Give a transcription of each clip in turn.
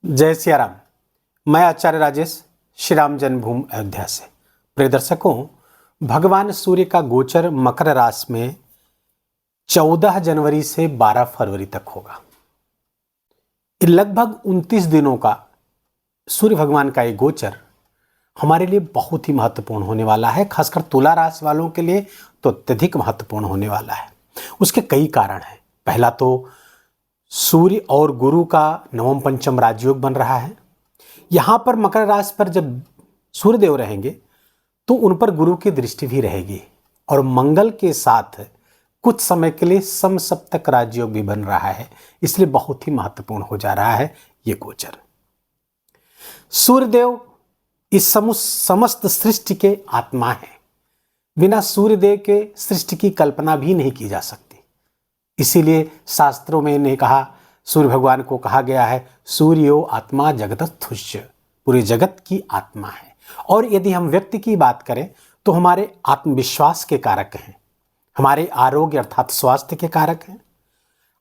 जय सिया राम। मैं आचार्य राजेश श्री राम जन्मभूमि अयोध्या से। प्रिय दर्शकों, भगवान सूर्य का गोचर मकर राशि में 14 जनवरी से 12 फरवरी तक होगा। लगभग 29 दिनों का सूर्य भगवान का ये गोचर हमारे लिए बहुत ही महत्वपूर्ण होने वाला है। खासकर तुला राशि वालों के लिए तो अत्यधिक महत्वपूर्ण होने वाला है। उसके कई कारण हैं। पहला तो सूर्य और गुरु का नवम पंचम राजयोग बन रहा है। यहां पर मकर राशि पर जब सूर्यदेव रहेंगे तो उन पर गुरु की दृष्टि भी रहेगी और मंगल के साथ कुछ समय के लिए समसप्तक राजयोग भी बन रहा है। इसलिए बहुत ही महत्वपूर्ण हो जा रहा है ये गोचर। सूर्यदेव इस समस्त सृष्टि के आत्मा है। बिना सूर्यदेव के सृष्टि की कल्पना भी नहीं की जा सकती। इसीलिए शास्त्रों में ने कहा, सूर्य भगवान को कहा गया है, सूर्यो आत्मा जगतस्थुष्य, पूरे जगत की आत्मा है। और यदि हम व्यक्ति की बात करें तो हमारे आत्मविश्वास के कारक हैं, हमारे आरोग्य अर्थात स्वास्थ्य के कारक हैं,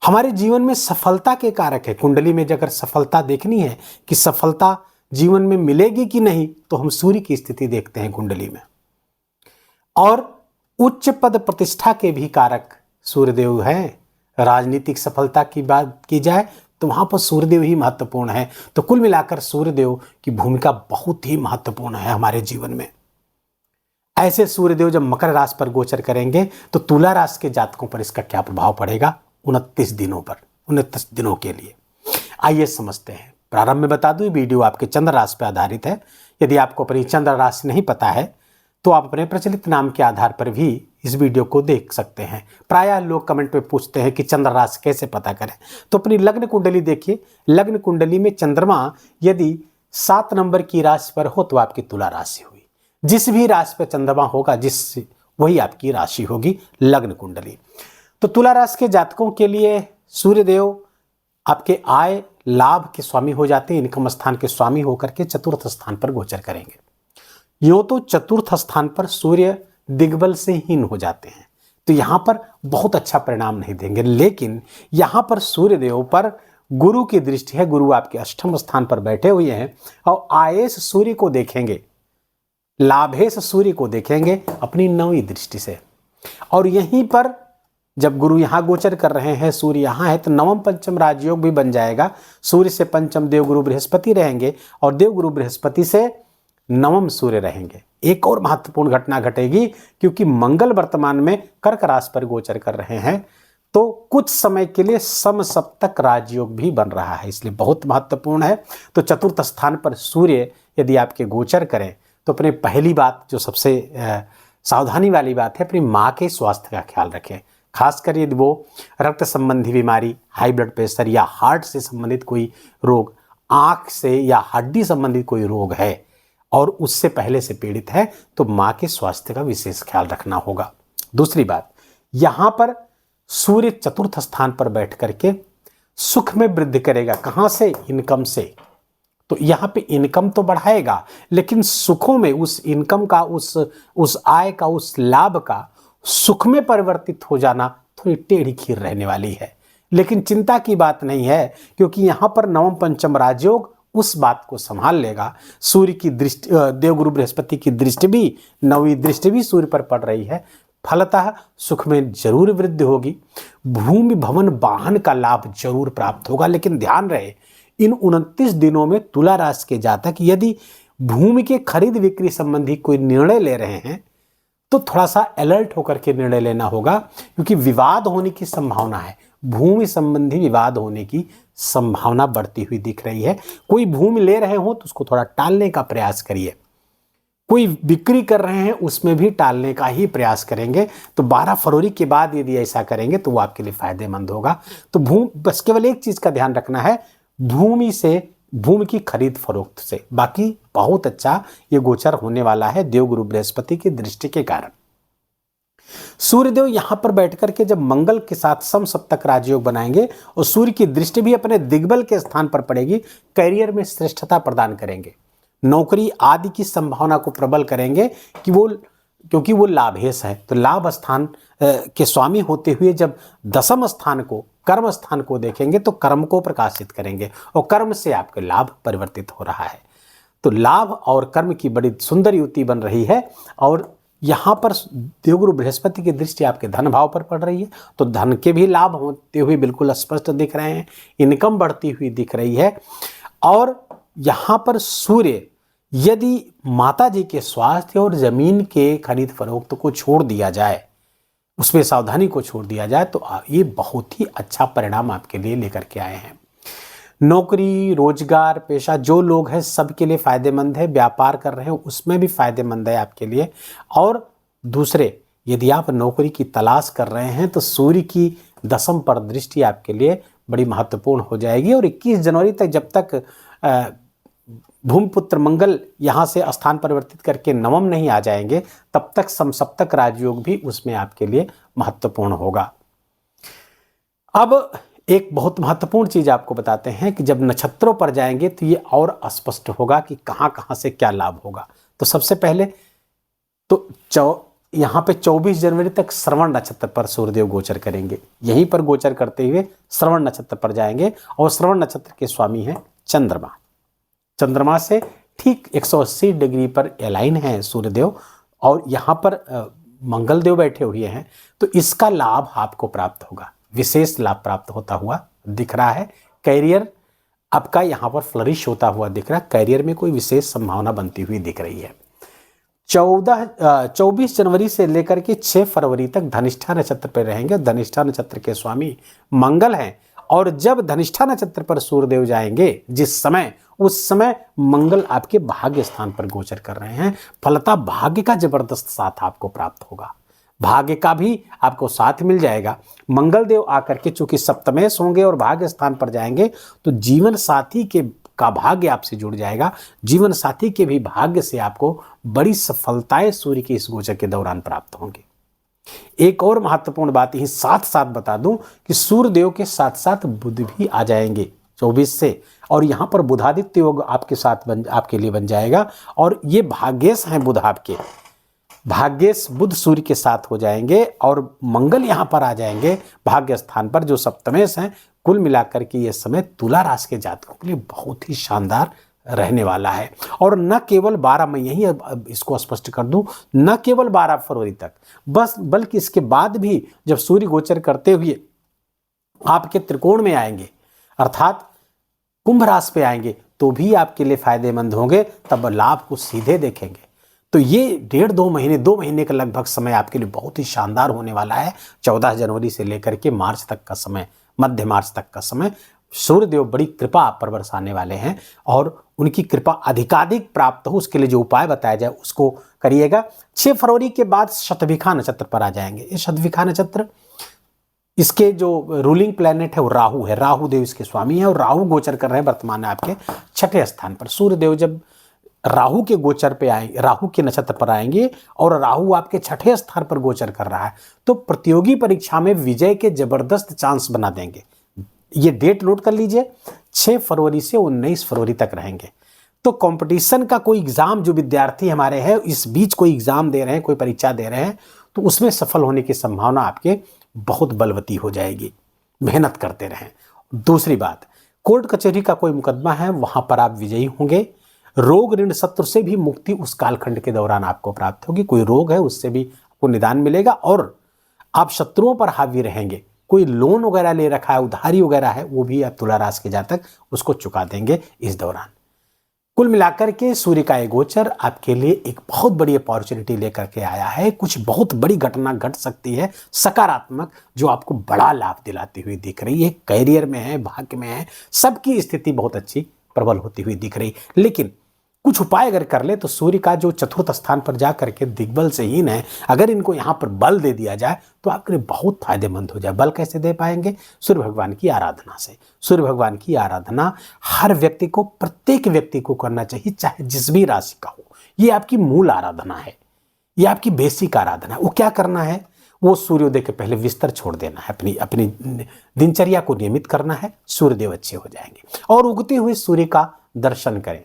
हमारे जीवन में सफलता के कारक है। कुंडली में अगर सफलता देखनी है कि सफलता जीवन में मिलेगी कि नहीं, तो हम सूर्य की स्थिति देखते हैं कुंडली में। और उच्च पद प्रतिष्ठा के भी कारक सूर्यदेव हैं। राजनीतिक सफलता की बात की जाए तो वहां पर सूर्यदेव ही महत्वपूर्ण है। तो कुल मिलाकर सूर्यदेव की भूमिका बहुत ही महत्वपूर्ण है हमारे जीवन में। ऐसे सूर्यदेव जब मकर राशि पर गोचर करेंगे तो तुला राशि के जातकों पर इसका क्या प्रभाव पड़ेगा 29 दिनों पर, 29 दिनों के लिए। आइए समझते हैं। प्रारंभ में बता दूं, वीडियो आपके चंद्र राशि पर आधारित है। यदि आपको अपनी चंद्र राशि नहीं पता है तो आप अपने प्रचलित नाम के आधार पर भी इस वीडियो को देख सकते हैं। प्रायः लोग कमेंट में पूछते हैं कि चंद्र राशि कैसे पता करें, तो अपनी लग्न कुंडली देखिए। लग्न कुंडली में चंद्रमा यदि 7 नंबर की राशि पर हो तो आपकी तुला राशि हुई। जिस भी राशि पर चंद्रमा होगा वही आपकी राशि होगी लग्न कुंडली। तो तुला राशि के जातकों के लिए सूर्यदेव आपके आय लाभ के स्वामी हो जाते हैं। इनकम स्थान के स्वामी होकर के चतुर्थ स्थान पर गोचर करेंगे। यूं तो चतुर्थ स्थान पर सूर्य दिग्बल से हीन हो जाते हैं, तो यहां पर बहुत अच्छा परिणाम नहीं देंगे। लेकिन यहां पर सूर्यदेव पर गुरु की दृष्टि है। गुरु आपके अष्टम स्थान पर बैठे हुए हैं और आयेश सूर्य को देखेंगे, लाभेश सूर्य को देखेंगे अपनी नवीं दृष्टि से। और यहीं पर जब गुरु यहां गोचर कर रहे हैं, सूर्य यहां है, तो नवम पंचम राजयोग भी बन जाएगा। सूर्य से पंचम देवगुरु बृहस्पति रहेंगे और देवगुरु बृहस्पति से नवम सूर्य रहेंगे। एक और महत्वपूर्ण घटना घटेगी, क्योंकि मंगल वर्तमान में कर्क राशि पर गोचर कर रहे हैं, तो कुछ समय के लिए समसप्तक राजयोग भी बन रहा है। इसलिए बहुत महत्वपूर्ण है। तो चतुर्थ स्थान पर सूर्य यदि आपके गोचर करें तो अपने पहली बात जो सबसे सावधानी वाली बात है, अपनी माँ के स्वास्थ्य का ख्याल रखें। खासकर यदि वो रक्त संबंधी बीमारी, हाई ब्लड प्रेशर या हार्ट से संबंधित कोई रोग, आँख से या हड्डी संबंधित कोई रोग है और उससे पहले से पीड़ित है, तो मां के स्वास्थ्य का विशेष ख्याल रखना होगा। दूसरी बात, यहां पर सूर्य चतुर्थ स्थान पर बैठ करके सुख में वृद्धि करेगा। कहां से? इनकम से। तो यहां पे इनकम तो बढ़ाएगा, लेकिन सुखों में उस इनकम का, उस आय का, उस लाभ का सुख में परिवर्तित हो जाना थोड़ी टेढ़ी खीर रहने वाली है। लेकिन चिंता की बात नहीं है, क्योंकि यहां पर नवम पंचम राजयोग उस बात को संभाल लेगा। सूर्य की दृष्टि, देवगुरु बृहस्पति की दृष्टि भी, नवी दृष्टि भी सूर्य पर पड़ रही है। फलतः सुख में जरूर वृद्धि होगी। भूमि भवन वाहन का लाभ जरूर प्राप्त होगा। लेकिन ध्यान रहे, इन 29 दिनों में तुला राशि के जातक यदि भूमि के खरीद बिक्री संबंधी कोई निर्णय ले रहे हैं तो थोड़ा सा अलर्ट होकर के निर्णय लेना होगा, क्योंकि विवाद होने की संभावना है। भूमि संबंधी विवाद होने की संभावना बढ़ती हुई दिख रही है। कोई भूमि ले रहे हो तो उसको थोड़ा टालने का प्रयास करिए। कोई बिक्री कर रहे हैं उसमें भी टालने का ही प्रयास करेंगे। तो 12 फरवरी के बाद यदि ऐसा करेंगे तो वो आपके लिए फायदेमंद होगा। तो बस केवल एक चीज का ध्यान रखना है, भूमि की खरीद फरोख्त से। बाकी बहुत अच्छा ये गोचर होने वाला है देवगुरु बृहस्पति की दृष्टि के कारण। सूर्यदेव यहां पर बैठकर के जब मंगल के साथ समसप्तक राजयोग बनाएंगे और सूर्य की दृष्टि भी अपने दिग्बल के स्थान पर पड़ेगी, करियर में श्रेष्ठता प्रदान करेंगे, नौकरी आदि की संभावना को प्रबल करेंगे क्योंकि वो लाभेश है। तो लाभ स्थान के स्वामी होते हुए जब दसम स्थान को कर्म स्थान को देखेंगे तो कर्म को प्रकाशित करेंगे और कर्म से आपके लाभ परिवर्तित हो रहा है। तो लाभ और कर्म की बड़ी सुंदर युति बन रही है और यहाँ पर देवगुरु बृहस्पति की दृष्टि आपके धन भाव पर पड़ रही है, तो धन के भी लाभ होते हुए बिल्कुल स्पष्ट दिख रहे हैं, इनकम बढ़ती हुई दिख रही है। और यहाँ पर सूर्य यदि माता जी के स्वास्थ्य और जमीन के खरीद फरोख्त को छोड़ दिया जाए, उसमें सावधानी को छोड़ दिया जाए, तो ये बहुत ही अच्छा परिणाम आपके लिए लेकर के आए हैं। नौकरी, रोजगार, पेशा जो लोग हैं सबके लिए फायदेमंद है। व्यापार कर रहे हो उसमें भी फायदेमंद है आपके लिए। और दूसरे, यदि आप नौकरी की तलाश कर रहे हैं तो सूर्य की दशम पर दृष्टि आपके लिए बड़ी महत्वपूर्ण हो जाएगी। और 21 जनवरी तक जब तक भूमिपुत्र मंगल यहाँ से स्थान परिवर्तित करके नवम नहीं आ जाएंगे, तब तक समसप्तक राजयोग भी उसमें आपके लिए महत्वपूर्ण होगा। अब एक बहुत महत्वपूर्ण चीज आपको बताते हैं कि जब नक्षत्रों पर जाएंगे तो ये और स्पष्ट होगा कि कहाँ कहाँ से क्या लाभ होगा। तो सबसे पहले तो यहाँ पे 24 जनवरी तक श्रवण नक्षत्र पर सूर्यदेव गोचर करेंगे। यहीं पर गोचर करते हुए श्रवण नक्षत्र पर जाएंगे और श्रवण नक्षत्र के स्वामी हैं चंद्रमा। चंद्रमा से ठीक 180 डिग्री पर एलाइन है सूर्यदेव और यहाँ पर मंगल देव बैठे हुए हैं। तो इसका लाभ आपको प्राप्त होगा, विशेष लाभ प्राप्त होता हुआ दिख रहा है। कैरियर आपका यहाँ पर फ्लरिश होता हुआ दिख रहा है, कैरियर में कोई विशेष संभावना बनती हुई दिख रही है। 24 जनवरी से लेकर के 6 फरवरी तक धनिष्ठा नक्षत्र पर रहेंगे। धनिष्ठा नक्षत्र के स्वामी मंगल हैं और जब धनिष्ठा नक्षत्र पर सूर्यदेव जाएंगे जिस समय, उस समय मंगल आपके भाग्य स्थान पर गोचर कर रहे हैं। फलतः भाग्य का जबरदस्त साथ आपको प्राप्त होगा, भाग्य का भी आपको साथ मिल जाएगा। मंगल देव आकर के चूंकि सप्तमेश होंगे और भाग्य स्थान पर जाएंगे तो जीवन साथी का भाग्य आपसे जुड़ जाएगा। जीवन साथी के भी भाग्य से आपको बड़ी सफलताएं सूर्य के इस गोचर के दौरान प्राप्त होंगी। एक और महत्वपूर्ण बात यही साथ साथ बता दूं कि सूर्य देव के साथ साथ बुध भी आ जाएंगे 24 से, और यहाँ पर बुधादित्य योग आपके साथ आपके लिए बन जाएगा। और ये भाग्येश हैं बुध, आपके भाग्येश बुध सूर्य के साथ हो जाएंगे और मंगल यहाँ पर आ जाएंगे भाग्य स्थान पर जो सप्तमेश हैं। कुल मिलाकर के ये समय तुला राशि के जातकों के लिए बहुत ही शानदार रहने वाला है। और न केवल 12 मई, यही अब इसको स्पष्ट कर दूं, न केवल 12 फरवरी तक बस, बल्कि इसके बाद भी जब सूर्य गोचर करते हुए आपके त्रिकोण में आएंगे अर्थात कुंभ राशि पे आएंगे तो भी आपके लिए फायदेमंद होंगे। तब लाभ को सीधे देखेंगे। तो ये 2 महीने का लगभग समय आपके लिए बहुत ही शानदार होने वाला है। 14 जनवरी से लेकर के मार्च तक का समय, मध्य मार्च तक का समय सूर्यदेव बड़ी कृपा आप पर बरसाने वाले हैं और उनकी कृपा अधिकाधिक प्राप्त हो उसके लिए जो उपाय बताया जाए उसको करिएगा। 6 फरवरी के बाद शतभिखा नक्षत्र पर आ जाएंगे। ये शतभिखा नक्षत्र, इसके जो रूलिंग प्लैनेट है वो राहु है, राहु देव इसके स्वामी है और राहु गोचर कर रहे हैं वर्तमान में आपके 6ठे स्थान पर। सूर्यदेव जब राहु के गोचर पे आएंगे, राहु के नक्षत्र पर आएंगे और राहु आपके 6ठे स्थान पर गोचर कर रहा है तो प्रतियोगी परीक्षा में विजय के जबरदस्त चांस बना देंगे। ये डेट नोट कर लीजिए, 6 फरवरी से 19 फरवरी तक रहेंगे। तो कंपटीशन का कोई एग्जाम जो विद्यार्थी हमारे हैं इस बीच कोई एग्जाम दे रहे हैं, कोई परीक्षा दे रहे हैं, तो उसमें सफल होने की संभावना आपके बहुत बलवती हो जाएगी। मेहनत करते रहें। दूसरी बात, कोर्ट कचहरी का कोई मुकदमा है वहां पर आप विजयी होंगे। रोग ऋण शत्रु से भी मुक्ति उस कालखंड के दौरान आपको प्राप्त होगी। कोई रोग है उससे भी आपको निदान मिलेगा और आप शत्रुओं पर हावी रहेंगे। कोई लोन वगैरह ले रखा है, उधारी वगैरह है, वो भी आप तुला राशि के जातक उसको चुका देंगे इस दौरान। कुल मिलाकर के सूर्य का गोचर आपके लिए एक बहुत बड़ी अपॉर्चुनिटी लेकर के आया है। कुछ बहुत बड़ी घटना घट सकती है सकारात्मक, जो आपको बड़ा लाभ दिलाती हुई दिख रही है। कैरियर में है, भाग्य में है, सबकी स्थिति बहुत अच्छी प्रबल होती हुई दिख रही। लेकिन कुछ उपाय अगर कर ले तो सूर्य का जो चतुर्थ स्थान पर जा करके दिग्बल से हीन है, अगर इनको यहाँ पर बल दे दिया जाए तो आपके लिए बहुत फायदेमंद हो जाए। बल कैसे दे पाएंगे? सूर्य भगवान की आराधना से। सूर्य भगवान की आराधना हर व्यक्ति को, प्रत्येक व्यक्ति को करना चाहिए, चाहे जिस भी राशि का हो। ये आपकी मूल आराधना है, ये आपकी बेसिक आराधना है। वो क्या करना है? वो सूर्योदय के पहले बिस्तर छोड़ देना है, अपनी दिनचर्या को नियमित करना है। सूर्यदेव अच्छे हो जाएंगे। और उगते हुए सूर्य का दर्शन करें।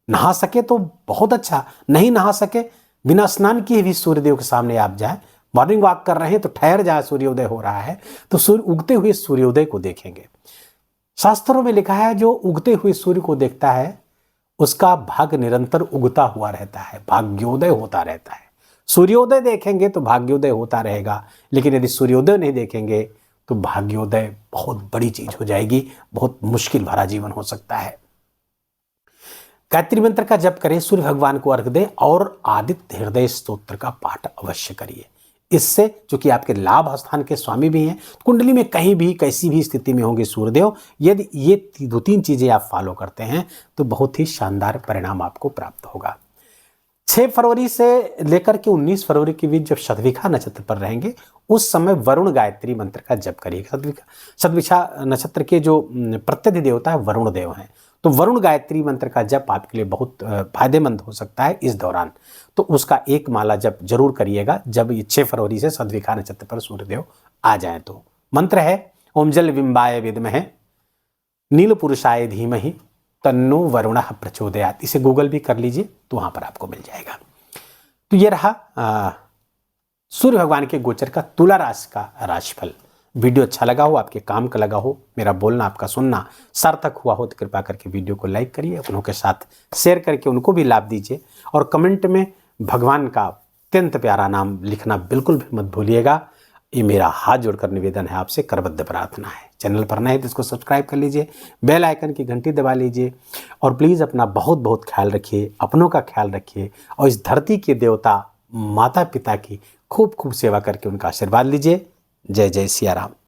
नहा सके तो बहुत अच्छा, नहीं नहा सके बिना स्नान किए भी सूर्यदेव के सामने आप जाएं, मॉर्निंग वॉक कर रहे हैं तो ठहर जाए, सूर्योदय हो रहा है तो सूर्य उगते हुए सूर्योदय को देखेंगे। शास्त्रों में लिखा है जो उगते हुए सूर्य को देखता है उसका भाग्य निरंतर उगता हुआ रहता है, भाग्योदय होता रहता है। सूर्योदय देखेंगे तो भाग्योदय होता रहेगा, लेकिन यदि सूर्योदय नहीं देखेंगे तो भाग्योदय बहुत बड़ी चीज हो जाएगी, बहुत मुश्किल भरा जीवन हो सकता है। गायत्री मंत्र का जप करें, सूर्य भगवान को अर्घ दें और आदित्य हृदय स्तोत्र का पाठ अवश्य करिए। इससे चूंकि आपके लाभ स्थान के स्वामी भी हैं, कुंडली में कहीं भी कैसी भी स्थिति में होंगे सूर्यदेव, यदि ये 2-3 चीजें आप फॉलो करते हैं तो बहुत ही शानदार परिणाम आपको प्राप्त होगा। 6 फरवरी से लेकर के 19 फरवरी के बीच जब शतभिखा नक्षत्र पर रहेंगे उस समय वरुण गायत्री मंत्र का जप करिएगा। शतभिखा नक्षत्र के जो प्रत्यधि देवता है वरुण देव हैं, तो वरुण गायत्री मंत्र का जप आपके लिए बहुत फायदेमंद हो सकता है इस दौरान। तो उसका एक माला जप जरूर करिएगा जब ये 6 फरवरी से शतभिखा नक्षत्र पर सूर्यदेव आ जाए। तो मंत्र है ओम जल बिंबाय विद्महे नील पुरुषाय धीमहि तन्नो वरुणः प्रचोदयात्। इसे गूगल भी कर लीजिए तो वहां पर आपको मिल जाएगा। तो ये रहा सूर्य भगवान के गोचर का तुला राशि का राशिफल। वीडियो अच्छा लगा हो, आपके काम का लगा हो, मेरा बोलना आपका सुनना सार्थक हुआ हो तो कृपा करके वीडियो को लाइक करिए, अपनों के साथ शेयर करके उनको भी लाभ दीजिए और कमेंट में भगवान का अत्यंत प्यारा नाम लिखना बिल्कुल भी मत भूलिएगा। ये मेरा हाथ जोड़कर निवेदन है, आपसे करबद्ध प्रार्थना है। चैनल पर नए तो इसको सब्सक्राइब कर लीजिए, बेल आइकन की घंटी दबा लीजिए और प्लीज़ अपना बहुत बहुत ख्याल रखिए, अपनों का ख्याल रखिए और इस धरती के देवता माता पिता की खूब खूब सेवा करके उनका आशीर्वाद लीजिए। जय जय सिया राम।